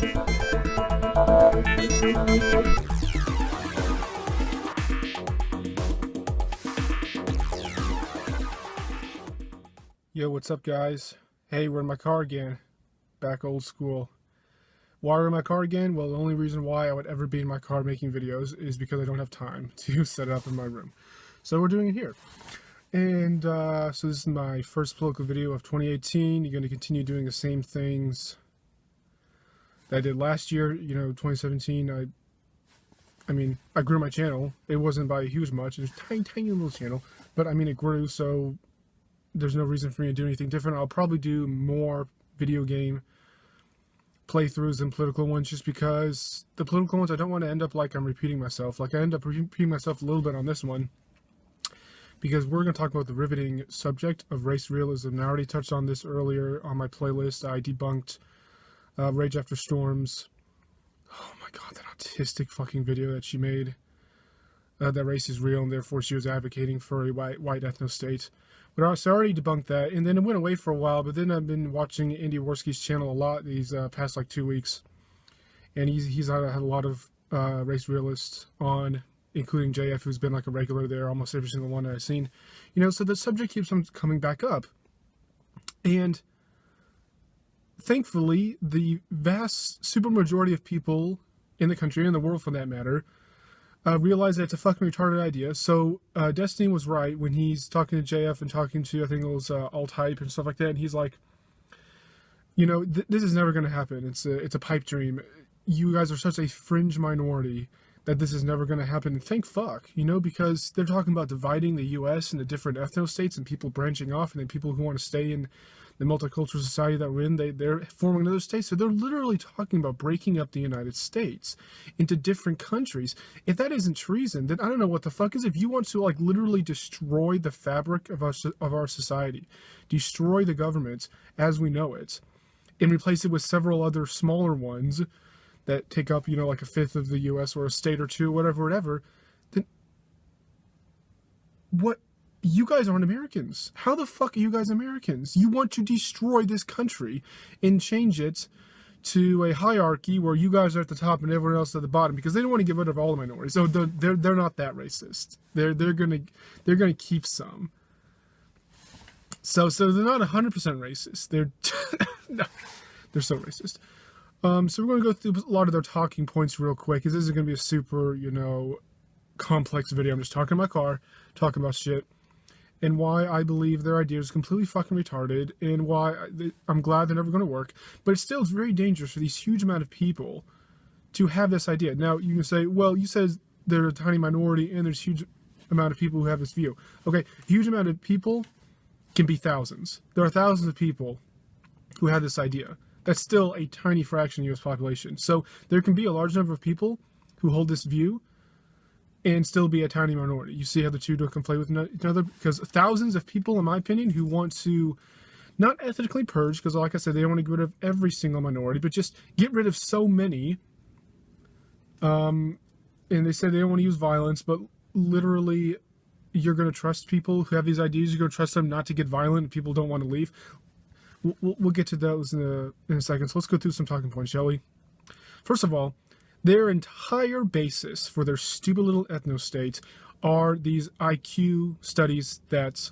Yo, what's up, guys? Hey, we're in my car again. Back old school. Why we're in my car again? Well, the only reason why I would ever be in my car making videos is because I don't have time to set it up in my room. So we're doing it here. And so this is my first political video of 2018. You're going to continue doing the same things that I did last year. You know, 2017, I mean, I grew my channel. It wasn't by a huge much. It was a tiny little channel. But, I mean, it grew, so there's no reason for me to do anything different. I'll probably do more video game playthroughs than political ones, just because the political ones, I don't want to end up like I'm repeating myself. Like, I end up repeating myself a little bit on this one, because we're going to talk about the riveting subject of race realism. And I already touched on this earlier on my playlist. I debunked Rage After Storm's, oh my god, that autistic fucking video that she made, that race is real and therefore she was advocating for a white ethno-state. But so I already debunked that, and then it went away for a while, but then I've been watching Andy Worski's channel a lot these past like 2 weeks, and he's had a lot of race realists on, including JF, who's been like a regular there, almost every single one that I've seen. You know, so the subject keeps on coming back up. And thankfully, the vast supermajority of people in the country, and in the world for that matter, realize that it's a fucking retarded idea. So Destiny was right when he's talking to JF and talking to, I think it was Alt-Hype and stuff like that, and he's like, you know, this is never going to happen. It's a pipe dream. You guys are such a fringe minority that this is never going to happen. And thank fuck, you know, because they're talking about dividing the U.S. into different ethno-states and people branching off, and then people who want to stay in the multicultural society that we're in, they're forming another state. So they're literally talking about breaking up the United States into different countries. If that isn't treason, then I don't know what the fuck is. If you want to, like, literally destroy the fabric of our society, destroy the government as we know it, and replace it with several other smaller ones that take up, you know, like a fifth of the U.S. or a state or two, whatever, then what? You guys aren't Americans. How the fuck are you guys Americans? You want to destroy this country and change it to a hierarchy where you guys are at the top and everyone else is at the bottom, because they don't want to get rid of all the minorities. So they're not that racist. They're gonna keep some. So they're not 100% racist. They're no, they're so racist. So we're gonna go through a lot of their talking points real quick, because this is gonna be a super, you know, complex video. I'm just talking in my car, talking about shit, and why I believe their idea is completely fucking retarded, and why I'm glad they're never going to work. But it's still very dangerous for these huge amount of people to have this idea. Now, you can say, well, you said they're a tiny minority, and there's a huge amount of people who have this view. Okay, a huge amount of people can be thousands. There are thousands of people who have this idea. That's still a tiny fraction of the U.S. population. So there can be a large number of people who hold this view and still be a tiny minority. You see how the two don't conflate with each other? Because thousands of people, in my opinion, who want to not ethnically purge, because like I said, they don't want to get rid of every single minority, but just get rid of so many. And they say they don't want to use violence, but literally, you're going to trust people who have these ideas. You're going to trust them not to get violent if people don't want to leave. We'll get to those in a second. So let's go through some talking points, shall we? First of all, their entire basis for their stupid little ethno-state are these IQ studies that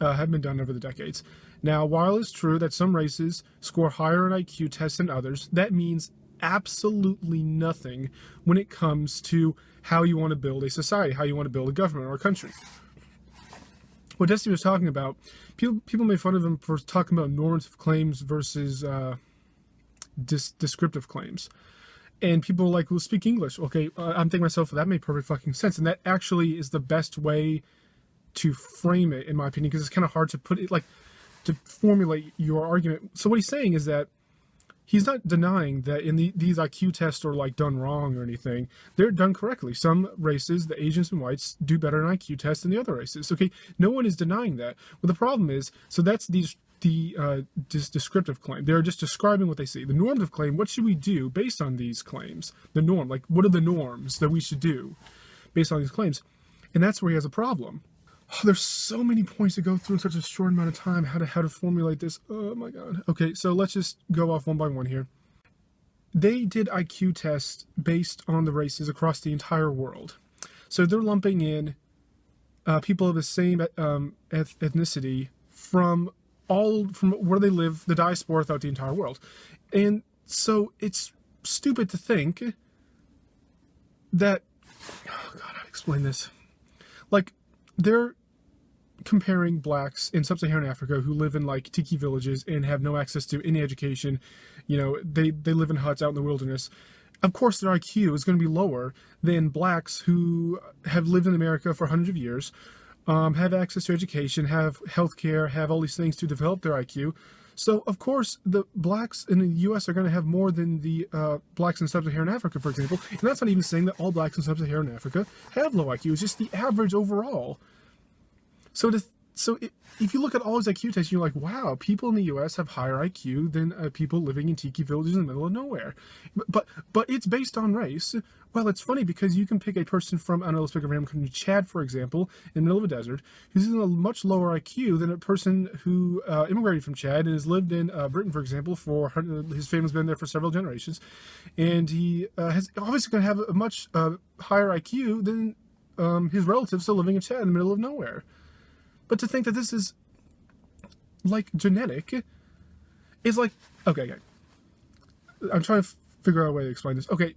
have been done over the decades. Now, while it's true that some races score higher on IQ tests than others, that means absolutely nothing when it comes to how you want to build a society, how you want to build a government or a country. What Destiny was talking about, people made fun of him for talking about normative claims versus descriptive claims. And people are like, well, speak English. Okay, I'm thinking to myself, well, that made perfect fucking sense. And that actually is the best way to frame it, in my opinion, because it's kind of hard to put it, like, to formulate your argument. So what he's saying is that he's not denying that in these IQ tests are, like, done wrong or anything. They're done correctly. Some races, the Asians and whites, do better in IQ tests than the other races. Okay, no one is denying that. Well, the problem is, so that's the descriptive claim. They're just describing what they see. The normative claim, what should we do based on these claims? The norm, like, what are the norms that we should do based on these claims? And that's where he has a problem. Oh, there's so many points to go through in such a short amount of time. How to formulate this. Oh my god. Okay, so let's just go off one by one here. they did IQ tests based on the races across the entire world. So they're lumping in people of the same ethnicity from where they live, the diaspora throughout the entire world. And so it's stupid to think that, oh God, how to explain this? Like, they're comparing blacks in sub-Saharan Africa who live in like tiki villages and have no access to any education. You know, they live in huts out in the wilderness. Of course, their IQ is going to be lower than blacks who have lived in America for hundreds of years, have access to education, have healthcare, have all these things to develop their IQ. So, of course, the blacks in the U.S. are going to have more than the blacks in sub-Saharan Africa, for example. And that's not even saying that all blacks in sub-Saharan Africa have low IQ. It's just the average overall. So if you look at all these IQ tests, you're like, wow, people in the U.S. have higher IQ than people living in tiki villages in the middle of nowhere. But it's based on race. Well, it's funny because you can pick a person from, I don't know, let's pick a random country, Chad, for example, in the middle of a desert, who's in a much lower IQ than a person who immigrated from Chad and has lived in Britain, for example, his family's been there for several generations. And he has obviously going to have a much higher IQ than his relatives still living in Chad in the middle of nowhere. But to think that this is, like, genetic is like, okay. I'm trying to figure out a way to explain this. Okay,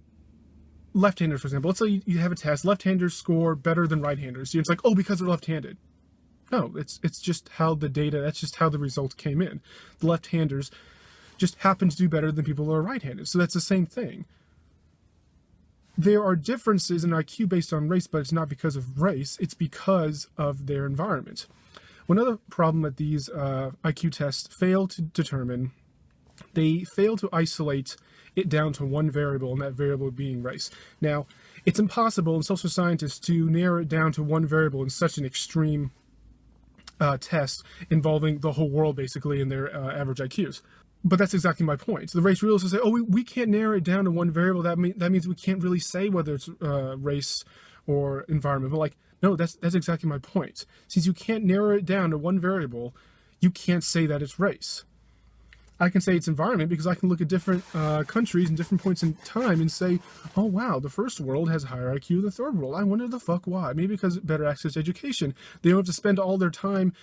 left-handers, for example. Let's say you have a test. Left-handers score better than right-handers. It's like, oh, because they're left-handed. No, it's just how the data, that's just how the results came in. The left-handers just happen to do better than people who are right-handed. So that's the same thing. There are differences in IQ based on race, but it's not because of race. It's because of their environment. One other problem that these IQ tests fail to determine, they fail to isolate it down to one variable, and that variable being race. Now, it's impossible in social scientists to narrow it down to one variable in such an extreme test involving the whole world, basically, in their average IQs. But that's exactly my point. The race realists will say, oh, we can't narrow it down to one variable. That means we can't really say whether it's race or environment. But like, no, that's exactly my point. Since you can't narrow it down to one variable, you can't say that it's race. I can say it's environment because I can look at different countries and different points in time and say, oh, wow, the first world has higher IQ than the third world. I wonder the fuck why. Maybe because of better access to education. They don't have to spend all their time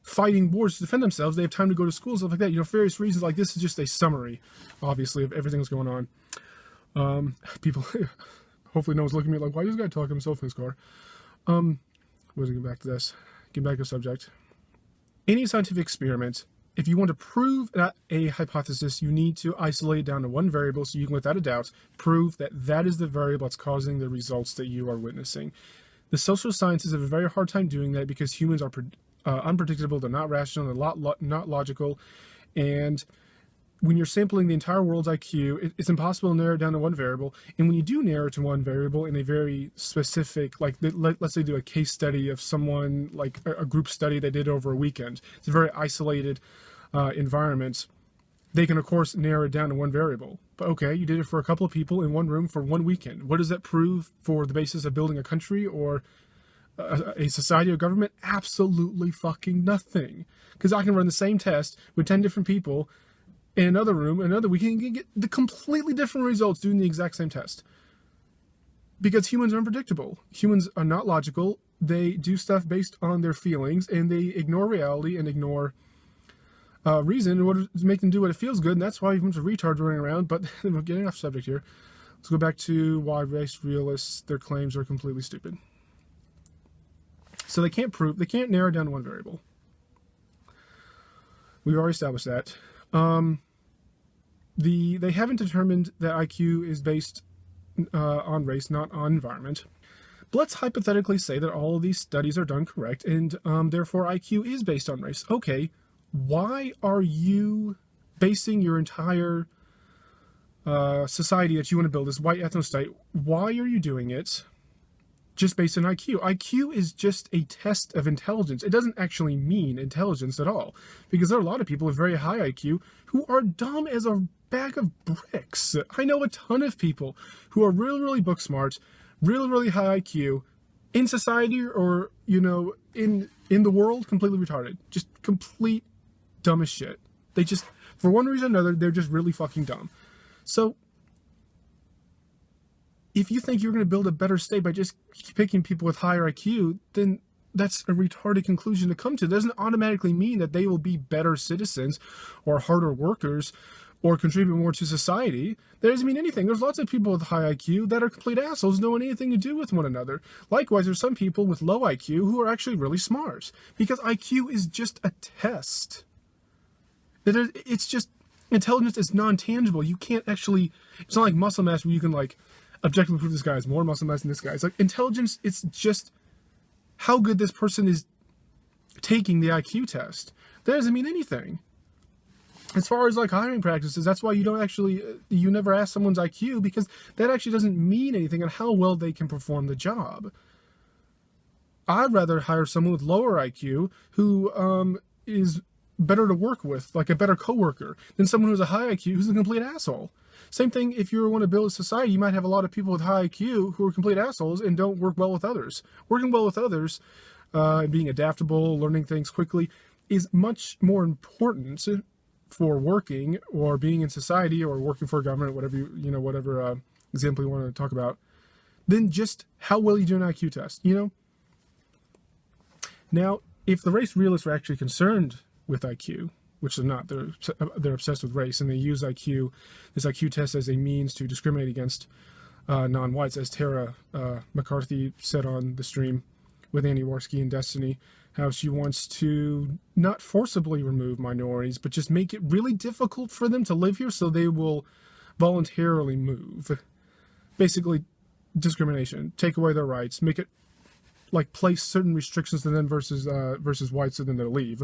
fighting wars to defend themselves. They have time to go to school, stuff like that. You know, various reasons. Like, this is just a summary, obviously, of everything that's going on. People, hopefully no one's looking at me like, why is this guy talking himself in his car? Let's get back to this. Get back to the subject. Any scientific experiment, if you want to prove a hypothesis, you need to isolate it down to one variable so you can, without a doubt, prove that that is the variable that's causing the results that you are witnessing. The social sciences have a very hard time doing that because humans are unpredictable, they're not rational, they're not logical, and when you're sampling the entire world's IQ, it's impossible to narrow it down to one variable. And when you do narrow it to one variable in a very specific, like let's say do a case study of someone, like a group study they did over a weekend, it's a very isolated environment, they can of course narrow it down to one variable. But okay, you did it for a couple of people in one room for one weekend. What does that prove for the basis of building a country or a society or government? Absolutely fucking nothing. Because I can run the same test with 10 different people in another room, another weekend, and get the completely different results doing the exact same test. Because humans are unpredictable. Humans are not logical. They do stuff based on their feelings, and they ignore reality and ignore reason in order to make them do what it feels good, and that's why you have a bunch of retards running around. But we're getting off subject here. Let's go back to why race realists, their claims are completely stupid. So they can't narrow down to one variable. We've already established that. They haven't determined that IQ is based on race, not on environment. But let's hypothetically say that all of these studies are done correct, and therefore IQ is based on race. Okay, why are you basing your entire society that you want to build, this white ethno-state, why are you doing it just based on IQ? IQ is just a test of intelligence. It doesn't actually mean intelligence at all, because there are a lot of people with very high IQ who are dumb as a bag of bricks. I know a ton of people who are really, really book smart, really, really high IQ, in society or, you know, in the world, completely retarded. Just complete dumb as shit. They just, for one reason or another, they're just really fucking dumb. So if you think you're going to build a better state by just picking people with higher IQ, then that's a retarded conclusion to come to. It doesn't automatically mean that they will be better citizens or harder workers or contribute more to society. That doesn't mean anything. There's lots of people with high IQ that are complete assholes, don't want anything to do with one another. Likewise, there's some people with low IQ who are actually really smart, because IQ is just a test. It's just, intelligence is non-tangible. You can't actually, it's not like muscle mass where you can like objectively prove this guy has more muscle mass than this guy. It's like intelligence, it's just how good this person is taking the IQ test. That doesn't mean anything. As far as like hiring practices, that's why you don't actually, you never ask someone's IQ, because that actually doesn't mean anything on how well they can perform the job. I'd rather hire someone with lower IQ who is better to work with, like a better coworker, than someone who's a high IQ who's a complete asshole. Same thing if you want to build a society, you might have a lot of people with high IQ who are complete assholes and don't work well with others. Working well with others, and being adaptable, learning things quickly, is much more important for working or being in society or working for a government, whatever whatever example you want to talk about, than just how well you do an IQ test, you know? Now, if the race realists were actually concerned with IQ, which they're not, they're obsessed with race, and they use this IQ test as a means to discriminate against non-whites, as Tara McCarthy said on the stream with Andy Warski and Destiny, how she wants to not forcibly remove minorities, but just make it really difficult for them to live here so they will voluntarily move. Basically, discrimination, take away their rights, make it like place certain restrictions to them versus whites, so then they'll leave.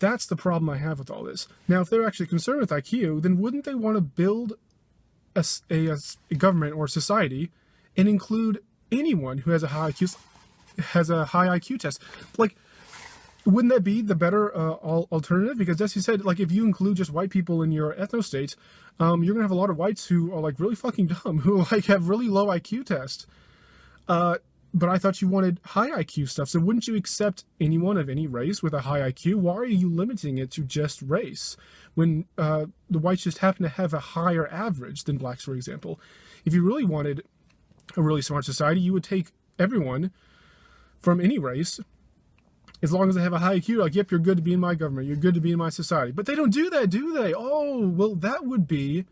That's the problem I have with all this. Now, if they're actually concerned with IQ, then wouldn't they want to build a government or society and include anyone who has a high IQ test? Like, wouldn't that be the better alternative? Because as you said, like, if you include just white people in your ethno-state, you're gonna have a lot of whites who are like really fucking dumb, who like have really low IQ tests. But I thought you wanted high IQ stuff, so wouldn't you accept anyone of any race with a high IQ? Why are you limiting it to just race, when the whites just happen to have a higher average than blacks, for example? If you really wanted a really smart society, you would take everyone from any race, as long as they have a high IQ, like, yep, you're good to be in my government, you're good to be in my society. But they don't do that, do they? Oh, well, that would be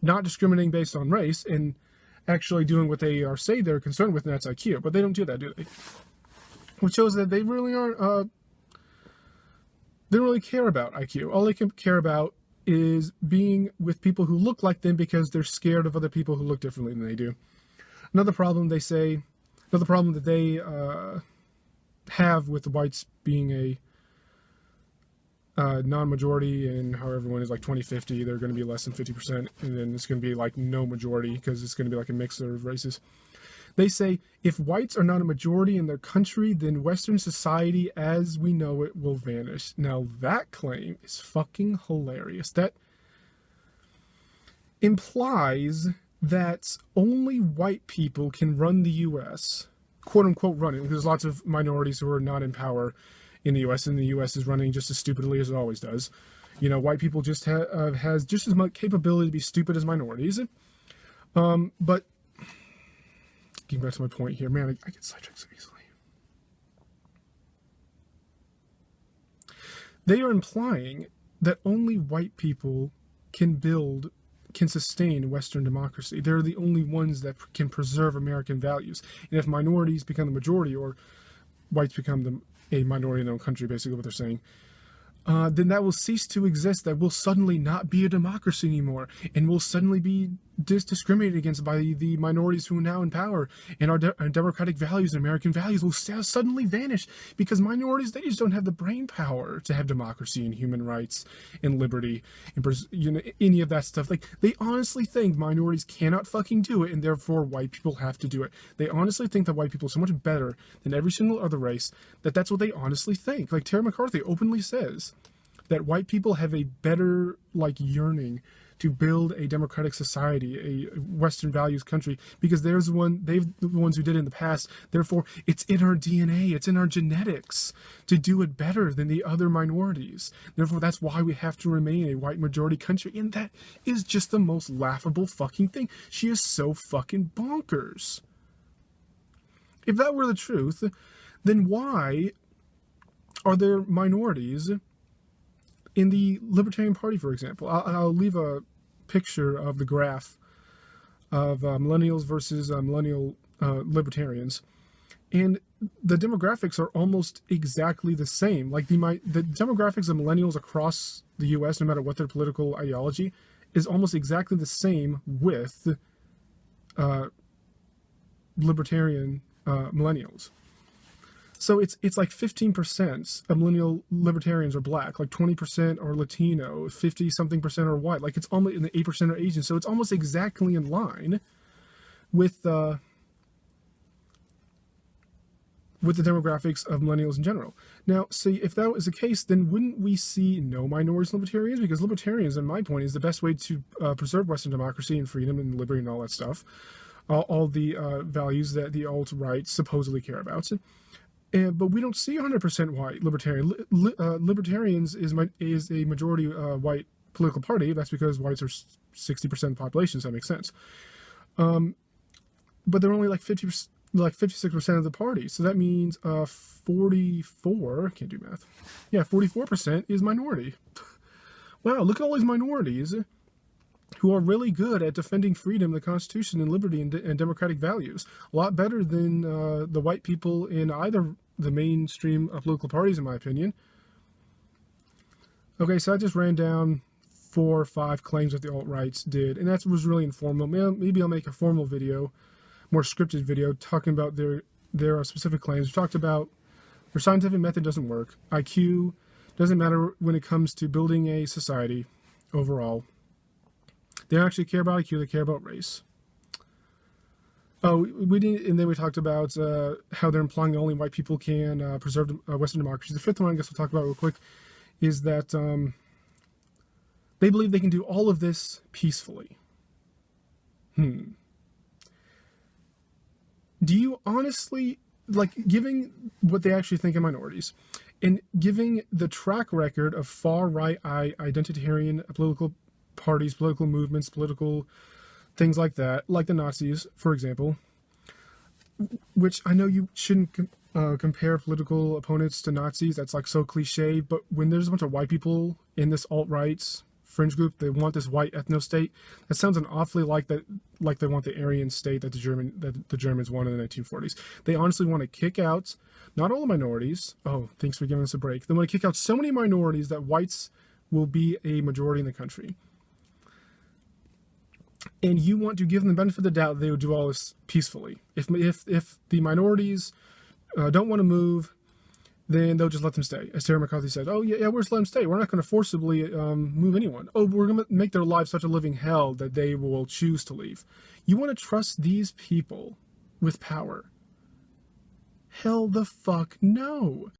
not discriminating based on race, and actually doing what they say they're concerned with, and that's IQ. But they don't do that, do they? Which shows that they really aren't, they don't really care about IQ. All they can care about is being with people who look like them because they're scared of other people who look differently than they do. Another problem that they have with the whites being a non-majority, and how everyone is like 2050, they're going to be less than 50%, and then it's going to be like no majority because it's going to be like a mix of races. They say if whites are not a majority in their country, then Western society as we know it will vanish. Now that claim is fucking hilarious. That implies that only white people can run the U.S., quote unquote run it, because there's lots of minorities who are not in power in the U.S., and the U.S. is running just as stupidly as it always does. You know, white people just has just as much capability to be stupid as minorities. But getting back to my point here, man, I get sidetracked so easily. They are implying that only white people can sustain Western democracy. They're the only ones that can preserve American values. And if minorities become the majority, or whites become a minority in their own country, basically what they're saying, then that will cease to exist. That will suddenly not be a democracy anymore, and will suddenly be discriminated against by the minorities who are now in power, and our democratic values and American values will suddenly vanish, because minorities, they just don't have the brain power to have democracy and human rights and liberty and any of that stuff. Like, they honestly think minorities cannot fucking do it, and therefore white people have to do it. They honestly think that white people are so much better than every single other race that that's what they honestly think. Like, Tara McCarthy openly says that white people have a better, like, yearning to build a democratic society, a Western values country, because they're the ones who did it in the past. Therefore, it's in our DNA, it's in our genetics to do it better than the other minorities. Therefore, that's why we have to remain a white majority country. And that is just the most laughable fucking thing. She is so fucking bonkers. If that were the truth, then why are there minorities in the Libertarian Party, for example? I'll leave a picture of the graph of millennials versus millennial libertarians, and the demographics are almost exactly the same. Like the demographics of millennials across the U.S., no matter what their political ideology, is almost exactly the same with libertarian millennials. So it's like 15% of millennial libertarians are black, like 20% are Latino, 50-something% are white, like it's almost, and the 8% are Asian. So it's almost exactly in line with the demographics of millennials in general. Now, see, if that was the case, then wouldn't we see no minorities libertarians? Because libertarians, in my point, is the best way to preserve Western democracy and freedom and liberty and all that stuff, all the values that the alt-right supposedly care about. But we don't see 100% white libertarian. Libertarians is a majority white political party. That's because whites are 60% of the population, so that makes sense. But they're only like 56% of the party. So that means 44, can't do math. Yeah, 44% is minority. Wow, look at all these minorities who are really good at defending freedom, the Constitution, and liberty and democratic values. A lot better than the white people in either the mainstream political parties, in my opinion. Okay, so I just ran down 4 or 5 claims that the alt-rights did, and that was really informal. Maybe I'll make a formal video, more scripted video, talking about their specific claims. We talked about their scientific method doesn't work. IQ doesn't matter when it comes to building a society overall. They don't actually care about IQ, they care about race. Oh, we didn't, and then we talked about how they're implying that only white people can preserve Western democracy. The 5th one I guess we'll talk about real quick is that they believe they can do all of this peacefully. Do you honestly, like, giving what they actually think of minorities, and giving the track record of far-right identitarian political parties, political movements, political things like that, like the Nazis, for example, which I know you shouldn't compare political opponents to Nazis. That's like so cliche, but when there's a bunch of white people in this alt-right's fringe group, they want this white ethno-state. That sounds an awfully like they want the Aryan state that the Germans wanted in the 1940s. They honestly want to kick out not all the minorities. Oh, thanks for giving us a break. They want to kick out so many minorities that whites will be a majority in the country. And you want to give them the benefit of the doubt that they would do all this peacefully. If the minorities don't want to move, then they'll just let them stay. As Sarah McCarthy said, oh yeah, we're just let them stay. We're not going to forcibly move anyone. Oh, we're going to make their lives such a living hell that they will choose to leave. You want to trust these people with power? Hell the fuck no.